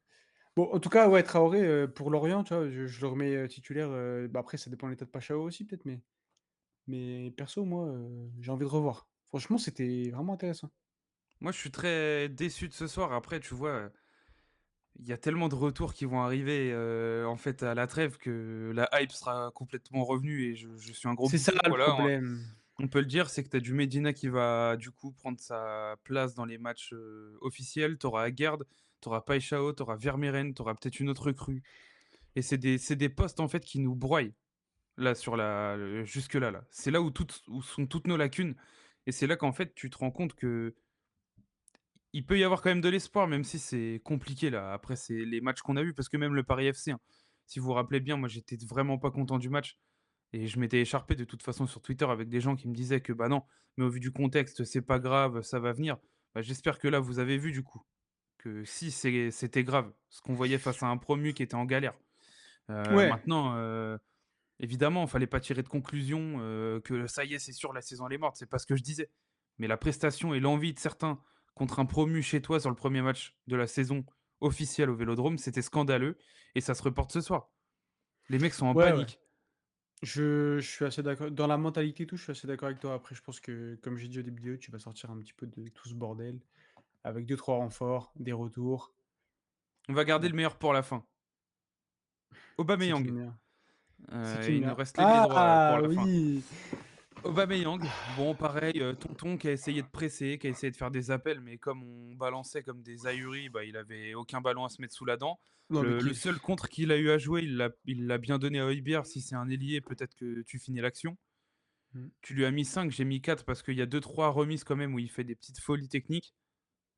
Bon, en tout cas, ouais, Traoré, pour Lorient, tu vois, je le remets, titulaire, bah, après ça dépend de l'état de Pachao aussi peut-être, mais perso, moi, j'ai envie de revoir. Franchement, c'était vraiment intéressant. Moi, je suis très déçu de ce soir. Après, tu vois, il y a tellement de retours qui vont arriver, en fait, à la trêve que la hype sera complètement revenue et je suis un gros C'est ça bouffon, le voilà, problème. on peut le dire. C'est que tu as du Medina qui va, du coup, prendre sa place dans les matchs, officiels. Tu auras Aguerd, tu auras Paixão, tu auras Vermeeren, tu auras peut-être une autre recrue et c'est des postes, en fait, qui nous broient, là, sur jusque-là, là. C'est là où sont toutes nos lacunes et c'est là qu'en fait, tu te rends compte que il peut y avoir quand même de l'espoir, même si c'est compliqué là. Après, c'est les matchs qu'on a vus, parce que même le Paris FC, hein, si vous vous rappelez bien, moi j'étais vraiment pas content du match et je m'étais écharpé de toute façon sur Twitter avec des gens qui me disaient que bah non, mais au vu du contexte, c'est pas grave, ça va venir. Bah, j'espère que là vous avez vu du coup que si c'était grave, ce qu'on voyait face à un promu qui était en galère. Ouais, Maintenant, évidemment, fallait pas tirer de conclusion, que ça y est, c'est sûr, la saison elle est morte, c'est pas ce que je disais. Mais la prestation et l'envie de certains contre un promu chez toi sur le premier match de la saison officielle au Vélodrome, c'était scandaleux et ça se reporte ce soir. Les mecs sont en ouais, ouais. panique. Je suis assez d'accord. Dans la mentalité et tout, je suis assez d'accord avec toi. Après, je pense que, comme j'ai dit au début de vidéo, tu vas sortir un petit peu de tout ce bordel avec deux trois renforts, des retours. On va garder Bon, le meilleur pour la fin. c'est qui le Aubameyang, meilleur? C'est qui le il nous meilleur? reste l'ailier droit, pour Ah la fin. oui! Aubameyang, bon pareil, tonton qui a essayé de presser, qui a essayé de faire des appels, mais comme on balançait comme des ahuris, bah, il avait aucun ballon à se mettre sous la dent. Non, mais Le seul contre qu'il a eu à jouer, il l'a bien donné à Højbjerg. Si c'est un ailier, peut-être que tu finis l'action. Mmh. Tu lui as mis 5, j'ai mis 4 parce qu'il y a deux trois remises quand même où il fait des petites folies techniques.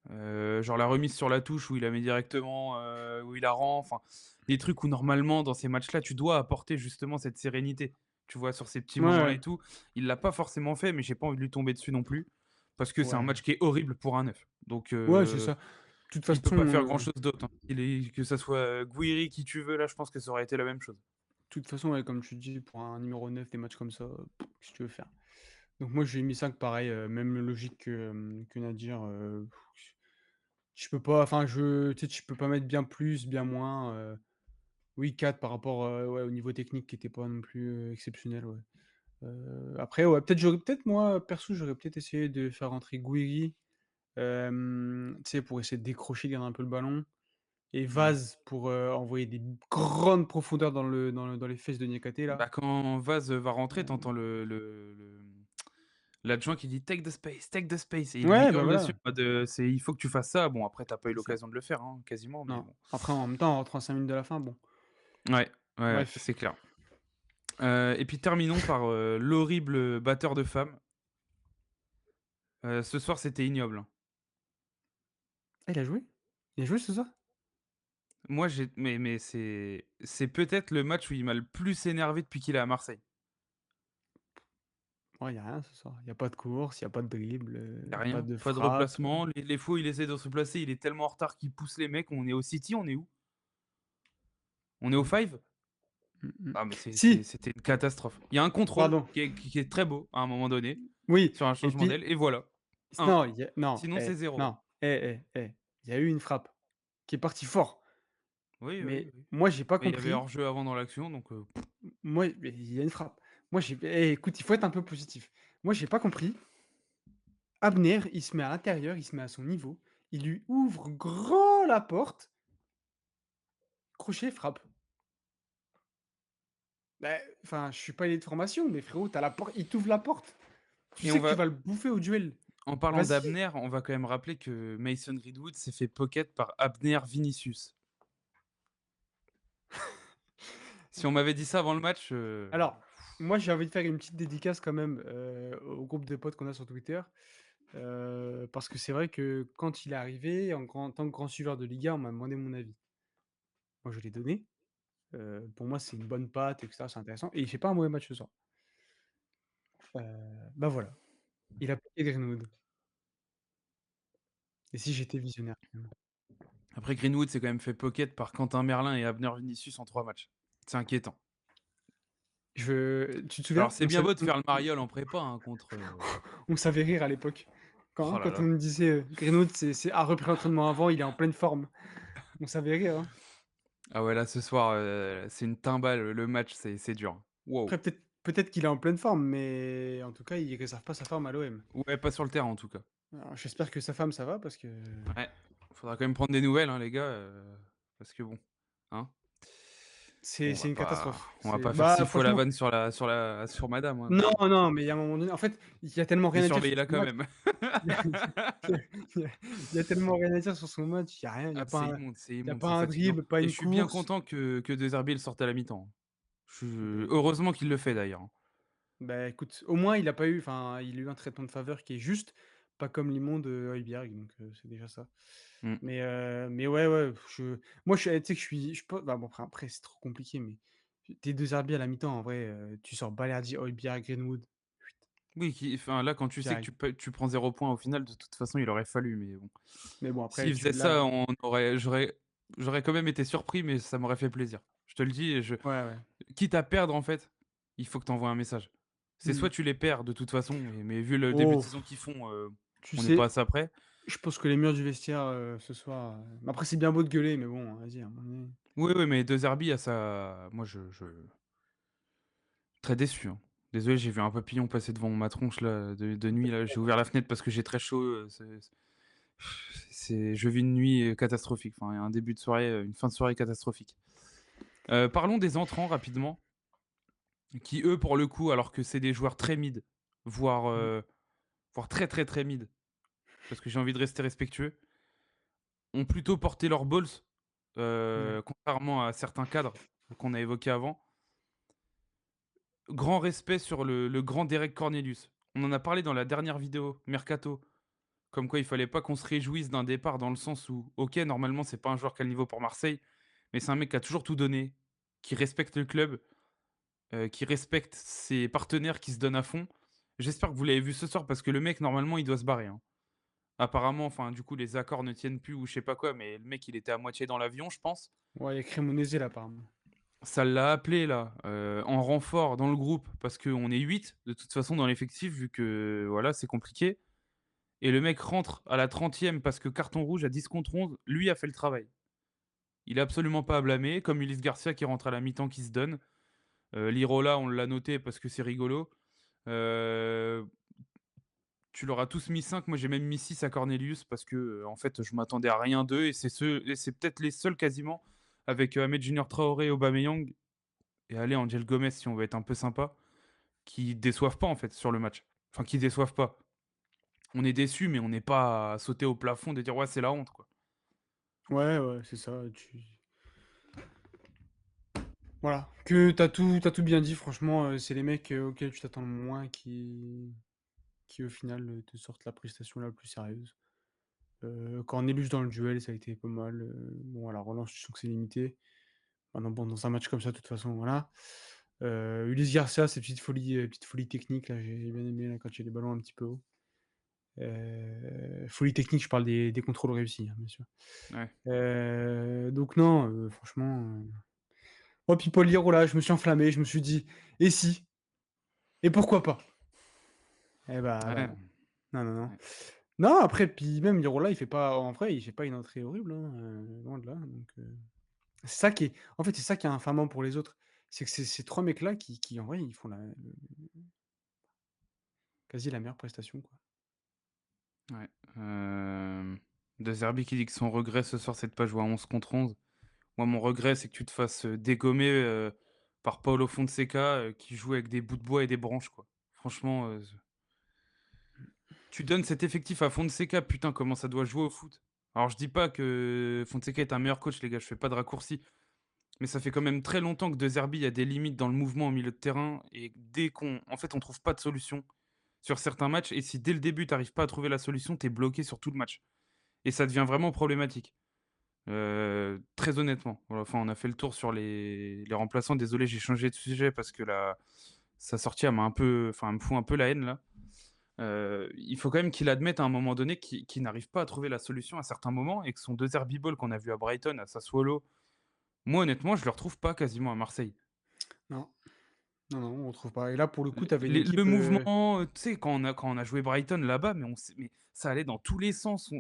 Genre la remise sur la touche où il la met directement, où il la rend, enfin, des trucs où normalement dans ces matchs-là, tu dois apporter justement cette sérénité. Tu vois, sur ces petits Ouais, moments-là ouais, et tout. Il l'a pas forcément fait, mais j'ai pas envie de lui tomber dessus non plus, parce que c'est un ouais. match qui est horrible pour un neuf. Donc Ouais, c'est ça. De toute il peut façon, pas faire grand-chose d'autre, hein. Que ça soit, Gouiri, qui tu veux, là, je pense que ça aurait été la même chose. ouais, comme tu dis, pour un numéro 9 des matchs comme ça, qu'est-ce que tu veux faire? Donc moi, je lui ai mis 5 pareil, même logique que Nadir, je peux pas enfin je tu sais, tu peux pas mettre bien plus, bien moins, oui 4 par rapport, ouais, au niveau technique qui était pas non plus, exceptionnel, ouais. Après, ouais, peut-être moi, perso, j'aurais peut-être essayé de faire rentrer Gouiri, tu sais, pour essayer de décrocher, garder un peu le ballon et Ouais. Vaz pour, envoyer des grandes profondeurs dans les fesses de Niakhaté là. Bah, quand Vaz, va rentrer, Heu, t'entends l'adjoint qui dit: take the space» et il lui ouais, bah, hurle dessus voilà, en mode, «Il faut que tu fasses ça». Bon, après, t'as pas eu c'est ça. l'occasion de le faire, hein, quasiment, mais Non, bon. après en même temps, on rentre à 5 minutes de la fin, bon, Ouais, ouais, ouais, bref. c'est clair. Et puis terminons par, l'horrible batteur de femmes. Ce soir, c'était ignoble, hein. Ah, il a joué? Il a joué ce soir? Moi, mais c'est peut-être le match où il m'a le plus énervé depuis qu'il est à Marseille. Ouais, il y a rien ce soir. Il y a pas de course, il y a pas de dribble, Y a pas rien, de pas de frappe, replacement, les fois où il essaie de se placer, il est tellement en retard qu'il pousse les mecs. On est au City, on est où? On est au Five? mmh. Ah mais Si! c'était une catastrophe. Il y a un contrôle Pardon. qui est très beau à un moment donné, Oui sur un et changement puis d'aile et voilà. Un. non, il y a non, Sinon c'est zéro. non, il y a eu une frappe qui est partie fort, Oui, oui, mais oui. moi j'ai pas Mais il y avait compris. hors-jeu avant dans l'action donc Moi, mais il y a une frappe. Moi j'ai écoute, il faut être un peu positif. Moi j'ai pas compris. Abner, il se met à l'intérieur, il se met à son niveau, il lui ouvre grand la porte, crochet, frappe. Beh, enfin, je suis pas aidé de formation, mais frérot, tu as la porte, il t'ouvre la porte. Tu et on sais que tu va vas le bouffer au duel. en parlant Vas-y! d'Abner, on va quand même rappeler que Mason Greenwood s'est fait pocket par Abner Vinicius. Si on m'avait dit ça avant le match, Alors, moi, j'ai envie de faire une petite dédicace quand même, au groupe de potes qu'on a sur Twitter, parce que c'est vrai que quand il est arrivé, en tant que grand suiveur de Liga, on m'a demandé mon avis. Moi, je l'ai donné. Pour moi, c'est une bonne patte et cetera, c'est intéressant et il fait pas un mauvais match ce soir. Bah, voilà, il a pris Greenwood et si j'étais visionnaire finalement. après Greenwood s'est quand même fait pocket par Quentin Merlin et Abner Vinicius en 3 matchs. C'est inquiétant. Tu te Alors souviens? c'est bien beau de faire le mariole en prépa, hein, contre, On savait rire à l'époque. oh là Quand on là. me disait, Greenwood, a repris l'entraînement avant, il est en pleine forme. On savait rire, hein. Ah ouais, là, ce soir, c'est une timbale, le match, c'est dur, hein. Après Waouh. peut-être qu'il est en pleine forme, mais en tout cas, il réserve pas sa forme à l'OM. Ouais, pas sur le terrain, en tout cas. Alors j'espère que sa femme, ça va parce que Ouais, faudra quand même prendre des nouvelles, hein, les gars, parce que bon, hein? Bon, c'est une catastrophe. on va C'est pas faire bah, 6 fois la franchement vanne sur madame, hein, non, non, mais il y a un moment donné en fait, il y a tellement mais rien à dire sur surveillez-la son quand match. même. Il y a tellement rien à dire sur son match, il y a rien, Ah, c'est il y a immonde, pas c'est un fatigant dribble, pas et je une suis bien course. content que De Zerbi le sorte à la mi-temps, hein. Je Beh heureusement qu'il le fait d'ailleurs, hein. Bah, écoute, au moins il a pas eu enfin, il a eu un traitement de faveur qui est juste, pas comme l'immonde, Højbjerg, donc c'est déjà ça. Mmh. Mais ouais, ouais, moi je suis tu sais que je suis je pe bah, bon après c'est trop compliqué, mais tes 2 arbitres à la mi-temps en vrai, tu sors Balerdi, Højbjerg, Greenwood, Oui, enfin, là, quand tu sais que direct. tu prends 0 points au final, de toute façon, il aurait fallu, mais bon. Mais bon après S'il tu faisait là ça, j'aurais quand même été surpris, mais ça m'aurait fait plaisir. Je te le dis et je ouais, ouais. quitte à perdre, en fait, il faut que tu envoies un message. C'est soit Mmh. tu les perds de toute façon, mais vu le début de Oh, saison qu'ils font, tu on n'est pas à sais, ça près. je pense que les murs du vestiaire, ce soir, après c'est bien beau de gueuler, mais bon, vas-y à un moment donné. Oui, oui, mais De Zerbi a sa moi, je très déçu, hein. Désolé, j'ai vu un papillon passer devant ma tronche là, de nuit là, j'ai ouvert la fenêtre parce que j'ai très chaud, je vis une nuit, catastrophique, enfin un début de soirée, une fin de soirée catastrophique. Parlons des entrants rapidement, qui eux, pour le coup, alors que c'est des joueurs très mid, voire, Mmh, voire très, très, très mid, parce que j'ai envie de rester respectueux, ont plutôt porté leurs balls, ouais, contrairement à certains cadres qu'on a évoqués avant. Grand respect sur le grand Derek Cornelius. On en a parlé dans la dernière vidéo mercato, comme quoi il fallait pas qu'on se réjouisse d'un départ dans le sens où, OK, normalement, c'est pas un joueur qui a le niveau pour Marseille, mais c'est un mec qui a toujours tout donné, qui respecte le club, qui respecte ses partenaires, qui se donne à fond. J'espère que vous l'avez vu ce soir parce que le mec, normalement, il doit se barrer, hein. Apparemment, enfin, du coup, les accords ne tiennent plus ou je sais pas quoi, mais le mec, il était à moitié dans l'avion, je pense. ouais, il y a Cremonese là apparemment. Ça l'a appelé là, en renfort dans le groupe parce qu'on est 8 de toute façon dans l'effectif vu que voilà, c'est compliqué et le mec rentre à la 30e parce que carton rouge à 10 contre 11, lui a fait le travail. Il est absolument pas à blâmer, comme Ulysse Garcia qui rentre à la mi-temps qui se donne. Lirola, on l'a noté parce que c'est rigolo. Heu, Tu leur as tous mis 5, moi j'ai même mis 6 à Cornelius parce que, en fait, je m'attendais à rien d'eux et c'est peut-être les seuls quasiment avec, Ahmed Junior Traoré et Aubameyang et allez, Angel Gomez si on veut être un peu sympa, qui déçoivent pas en fait sur le match. Enfin, qui déçoivent pas. On est déçus, mais on n'est pas à sauter au plafond et dire ouais, c'est la honte quoi. Ouais, ouais, c'est ça, tu Voilà, que tu as tout bien dit franchement, c'est les mecs, auxquels tu t'attends le moins qui au final, te sortent la prestation la plus sérieuse. Cornelius dans le duel, ça a été pas mal, bon à la relance, je sens que c'est limité. Maintenant bon, dans un match comme ça, de toute façon, voilà. Ulysse Garcia, ses petites folies techniques là, j'ai bien aimé là, quand il y a des ballons un petit peu hauts. Folie technique, je parle des contrôles réussis, hein, bien sûr. Ouais, Donc non, franchement, oh puis Paul Lirola, je me suis enflammé, je me suis dit: «Et si? Et pourquoi pas?» Eh bah, ouais, non. Non, non, non. ouais, Non, après puis même Lirola, il fait pas en vrai, il fait pas une entrée horrible, hein, loin de là, donc c'est ça qui est en fait, c'est ça qui est infamant pour les autres. C'est que ces 3 mecs-là qui en vrai, ils font quasi la meilleure prestation, quoi. ouais. De Zerbi qui dit que son regret ce soir, c'est de pas jouer à 11 contre 11. Moi, mon regret, c'est que tu te fasses, dégommer, par Paulo Fonseca, qui joue avec des bouts de bois et des branches, quoi. Franchement, tu donnes cet effectif à Fonseca, putain, comment ça doit jouer au foot. Alors je dis pas que Fonseca est un meilleur coach, les gars, je fais pas de raccourcis. Mais ça fait quand même très longtemps que De Zerbi a des limites dans le mouvement au milieu de terrain et dès qu'on en fait, on trouve pas de solution sur certains matchs et si dès le début, tu arrives pas à trouver la solution, tu es bloqué sur tout le match et ça devient vraiment problématique. Très honnêtement. Voilà, enfin, on a fait le tour sur les remplaçants. Désolé, j'ai changé de sujet parce que là, sa sortie, elle m'a un peu enfin, elle me fout un peu la haine, là. Il faut quand même qu'il admette à un moment donné qu'il n'arrive pas à trouver la solution à certains moments et que son 2 Derby Ball qu'on a vu à Brighton, à Sassuolo, moi, honnêtement, je le retrouve pas quasiment à Marseille. Non, non, non, on trouve pas et là, pour le coup, Le tu avais une le équipe, mouvement, tu sais, quand on a joué Brighton là-bas, mais ça allait dans tous les sens.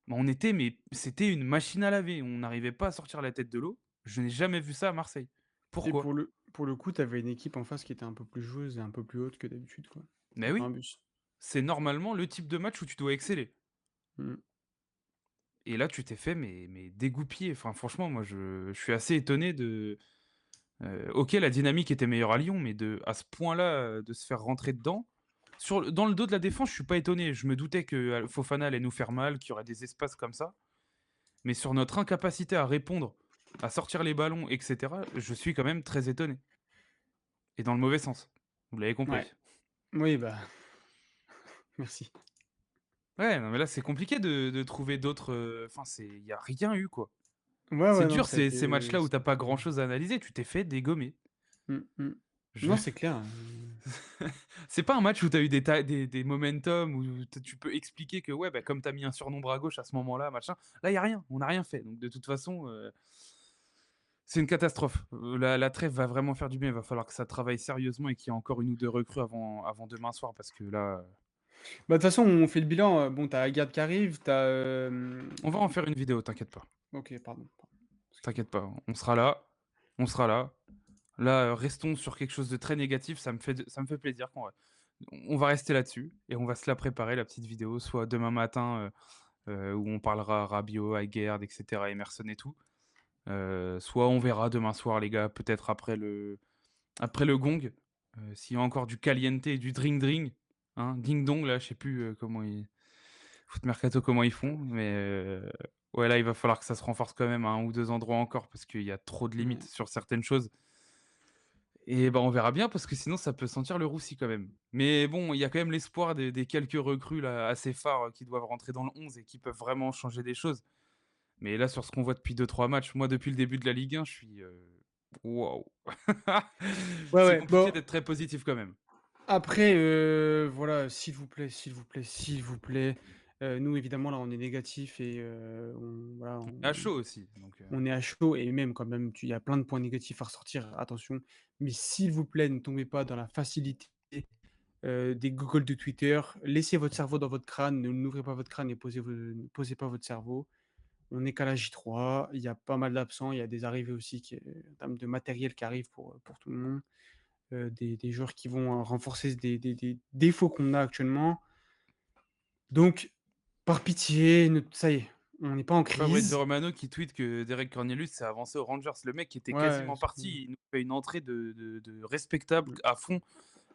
On était mais c'était une machine à laver. On n'arrivait pas à sortir la tête de l'eau. Je n'ai jamais vu ça à Marseille. et Pourquoi? pour le coup, tu avais une équipe en face qui était un peu plus joueuse et un peu plus haute que d'habitude, quoi. Mais Contre oui, un bus. c'est normalement le type de match où tu dois exceller Mmh. et là, tu t'es fait mais dégoupiller. Enfin, franchement, moi, je suis assez étonné de OK, la dynamique était meilleure à Lyon, mais à ce point-là, de se faire rentrer dedans. Dans le dos de la défense, je suis pas étonné. Je me doutais que Fofana allait nous faire mal, qu'il y aurait des espaces comme ça. Mais sur notre incapacité à répondre, à sortir les ballons, et cetera, je suis quand même très étonné et dans le mauvais sens. Vous l'avez Ouais. compris. Oui, bah, merci. Ouais, non, mais là, c'est compliqué de trouver d'autres, enfin, il y a rien eu, quoi. Ouais, C'est ouais, non, dur ces matchs-là où ça tu a as pas été grand-chose à analyser, tu t'es fait dégommer. mmh, mmh. Je Non, c'est clair, C'est pas un match où tu as eu des momentum, où tu peux expliquer que, ouais, bah, comme tu as mis un surnombre à gauche à ce moment-là, machin. Là, il y a rien, on n'a rien fait. Donc de toute façon, c'est une catastrophe. La trêve va vraiment faire du bien. Il va falloir que ça travaille sérieusement et qu'il y ait encore une ou 2 recrues avant demain soir parce que là, bah, de toute façon, on fait le bilan, bon, tu as Aguerd qui arrive, tu as, on va en faire une vidéo, t'inquiète pas. OK, pardon, T'inquiète excuse-moi. pas, on sera là, on sera là. Là, restons sur quelque chose de très négatif, ça me fait plaisir on va rester là-dessus et on va se la préparer la petite vidéo, soit demain matin, où on parlera Rabiot, Aguerd et cetera, Emerson et tout. Soit on verra demain soir les gars, peut-être après le gong, s'il y a encore du caliente et du dring dring, hein, ding dong là, je sais plus, comment ils foot mercato comment ils font, mais ouais là, il va falloir que ça se renforce quand même à 1 ou 2 endroits encore parce qu'il y a trop de limites Ouais. sur certaines choses et ben, on verra bien parce que sinon ça peut sentir le roussi quand même. Mais bon, il y a quand même l'espoir des quelques recrues là assez phares, qui doivent rentrer dans le 11 et qui peuvent vraiment changer des choses. Mais là, sur ce qu'on voit depuis 2-3 matchs, moi depuis le début de la Ligue 1, je suis, waouh! Ouais, C'est ouais, compliqué bon, d'être très positif quand même. après, voilà, s'il vous plaît, nous évidemment là, on est négatif et on voilà, À chaud aussi, donc on est à chaud et même quand même, il y a plein de points négatifs à ressortir, attention. Mais s'il vous plaît, ne tombez pas dans la facilité, des googles de Twitter. Laissez votre cerveau dans votre crâne, ne n'ouvrez pas votre crâne et ne posez pas votre cerveau. On est qu'à la J3, il y a pas mal d'absents, il y a des arrivées aussi en termes de matériel qui arrivent pour tout le monde. Des joueurs qui vont, renforcer des défauts qu'on a actuellement. Donc, par pitié, ne ça y est, on n'est pas en Fabrizio crise. Romano qui tweet que Derek Cornelius s'est avancé aux Rangers. Le mec qui était Ouais, quasiment parti, il nous fait une entrée de respectable à fond.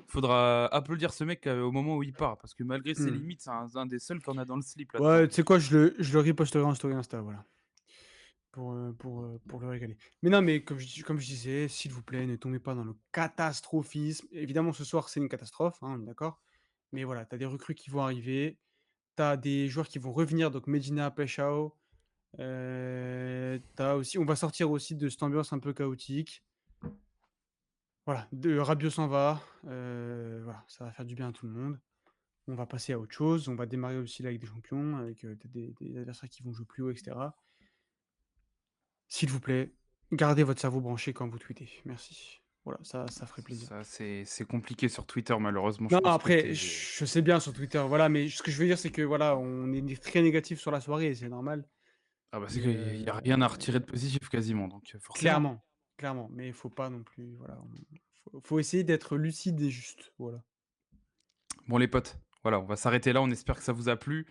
Faudra applaudir ce mec, au moment où il part parce que malgré ses mmh. limites, c'est un des seuls qu'on a dans le slip là-dedans, Ouais, tu donc sais quoi? Je le reposterai en story Insta, voilà. pour le régaler. Mais non, mais comme je disais, s'il vous plaît, ne tombez pas dans le catastrophisme. Évidemment, ce soir, c'est une catastrophe, hein, on est d'accord? Mais voilà, tu as des recrues qui vont arriver, tu as des joueurs qui vont revenir, donc Medina, Paixão, tu aussi on va sortir aussi de cette ambiance un peu chaotique. Voilà, de Rabiot s'en va, voilà, ça va faire du bien à tout le monde. On va passer à autre chose, on va démarrer aussi la Ligue des champions avec, peut-être des adversaires qui vont jouer plus haut et cetera. S'il vous plaît, gardez votre cerveau branché quand vous tweetez. Merci. Voilà, ça ferait plaisir. Ça, c'est compliqué sur Twitter malheureusement, je Non, pense que après, tu je sais bien sur Twitter, voilà, mais ce que je veux dire, c'est que, voilà, on est très négatif sur la soirée et c'est normal, ah bah, c'est mais qu'il y a rien à retirer de positif quasiment, donc forcément. clairement, clairement, mais il faut pas non plus, voilà, faut essayer d'être lucide et juste, voilà. Bon les potes, voilà, on va s'arrêter là, on espère que ça vous a plu,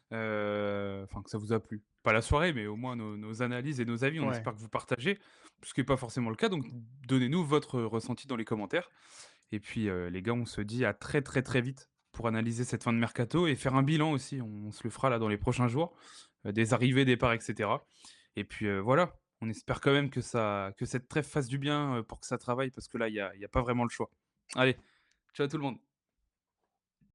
enfin que ça vous a plu. Pas la soirée, mais au moins nos analyses et nos avis, on Ouais. espère que vous partagez, ce qui est pas forcément le cas, donc donnez-nous votre ressenti dans les commentaires et puis, les gars, on se dit à très, très, très vite pour analyser cette fin de mercato et faire un bilan aussi. On se le fera là dans les prochains jours, des arrivées, départs et cetera et puis, voilà, on espère quand même que cette trêve fasse du bien, pour que ça travaille parce que là, il y a pas vraiment le choix. Allez, ciao tout le monde.